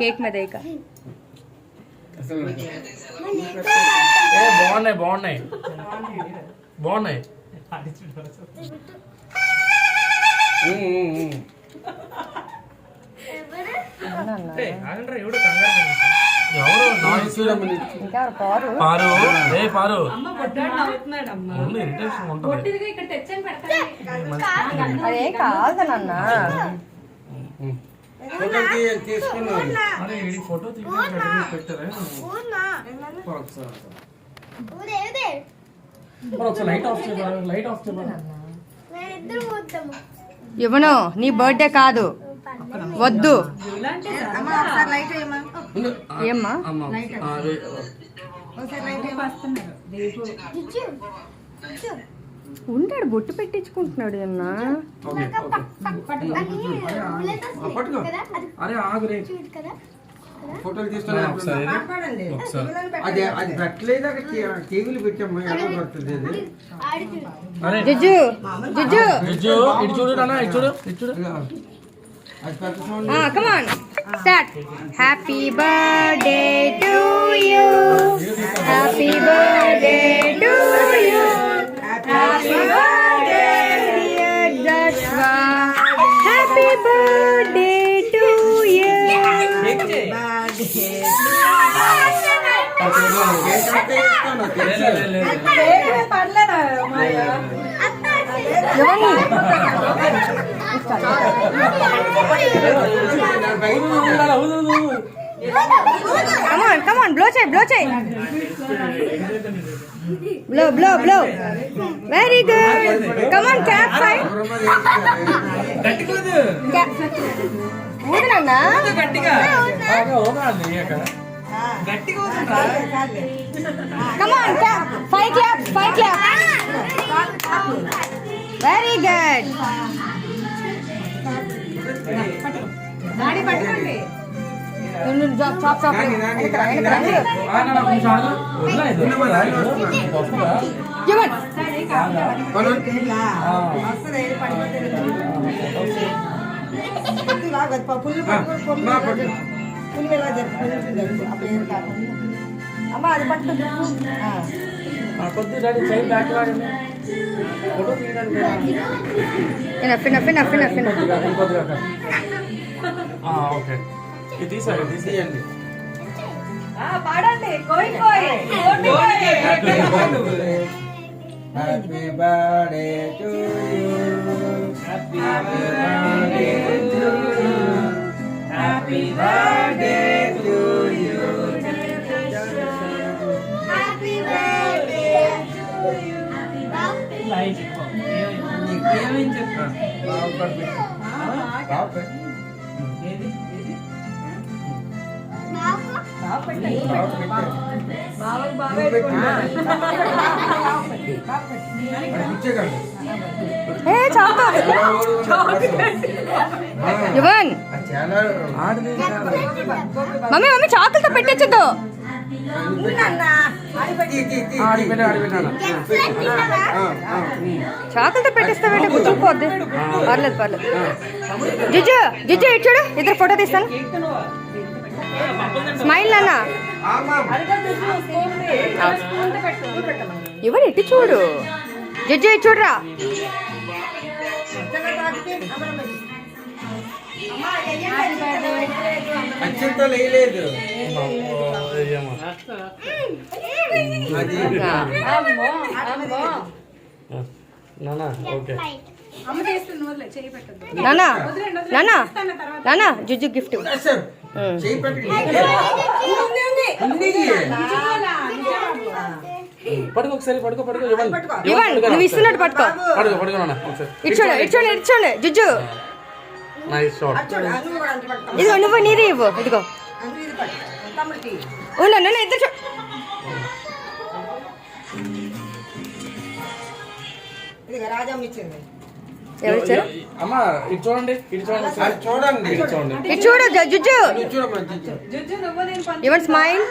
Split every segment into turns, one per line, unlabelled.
Cake మీద ఇక
బాగున్నాయి బాగున్నాయి బాగున్నాయి. పారు పారు
అదే కాదు నాన్న
photo light of light of
ఇవ్వను, నీ బర్త్డే కాదు, వద్దు. ఏమ్మా ఉంటాడు, బొట్టు పెట్టించుకుంటున్నాడు అన్నా.
ఫోటోలు తీస్తున్నా అది పెట్టలేదు, అక్కడ టీవీలు పెట్టాము. ఎలా పడుతుంది అది?
జుజు జుజు
ఇటు చూడు నాన్న, ఇటు చూడు ఇటు చూడు.
come on start. Happy birthday to you, happy birthday to you, happy birthday dear Joshua, happy birthday to you. Come on, blow check. Blow. Very good. Come on, clap 5. ఊదు నాన్న. Come on, 5 claps. Very good. Chop. అమ్మా అది పట్టుకుంది.
కొద్ది daddy side back వాడండి. Photo తీయడానికి okay. ఇది తీసేయండి.
పాడండి.
Happy birthday to you, happy birthday to you, happy birthday to you, happy birthday to you. Light ఏమేం చెప్పా?
మమ్మీ చాకులతో పెట్టచ్చు. చాకులతో పెట్టిస్తావేంటి? కూర్చోపోద్ది. పర్లేదు. జిజు ఇటు చూడు, ఇద్దరు ఫోటో తీస్తాను. స్మైల్ నాన్న. ఎవరు ఇటు చూడు. జిజు ఇటు చూడరా. నానా జుజు గిఫ్ట్.
పడుకో ఒకసారి, పడుకో.
నువ్వు ఇస్తున్నట్టు పట్టుకో. ఇటు చూడు జుజు. ఇదిగో నువ్వు నీది ఇవ్వు. ఇదిగో ఉండు ఇద్దరు ఎవరు ఇచ్చారు?
అమ్మా ఇటు చూడండి.
ఇటు చూడు జుజు. ఇవ్వండి స్మైల్.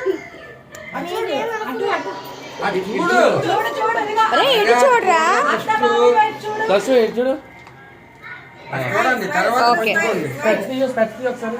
అరే ఇటు చూడరా.
చూడు.
ఓకే.
ఒకసారి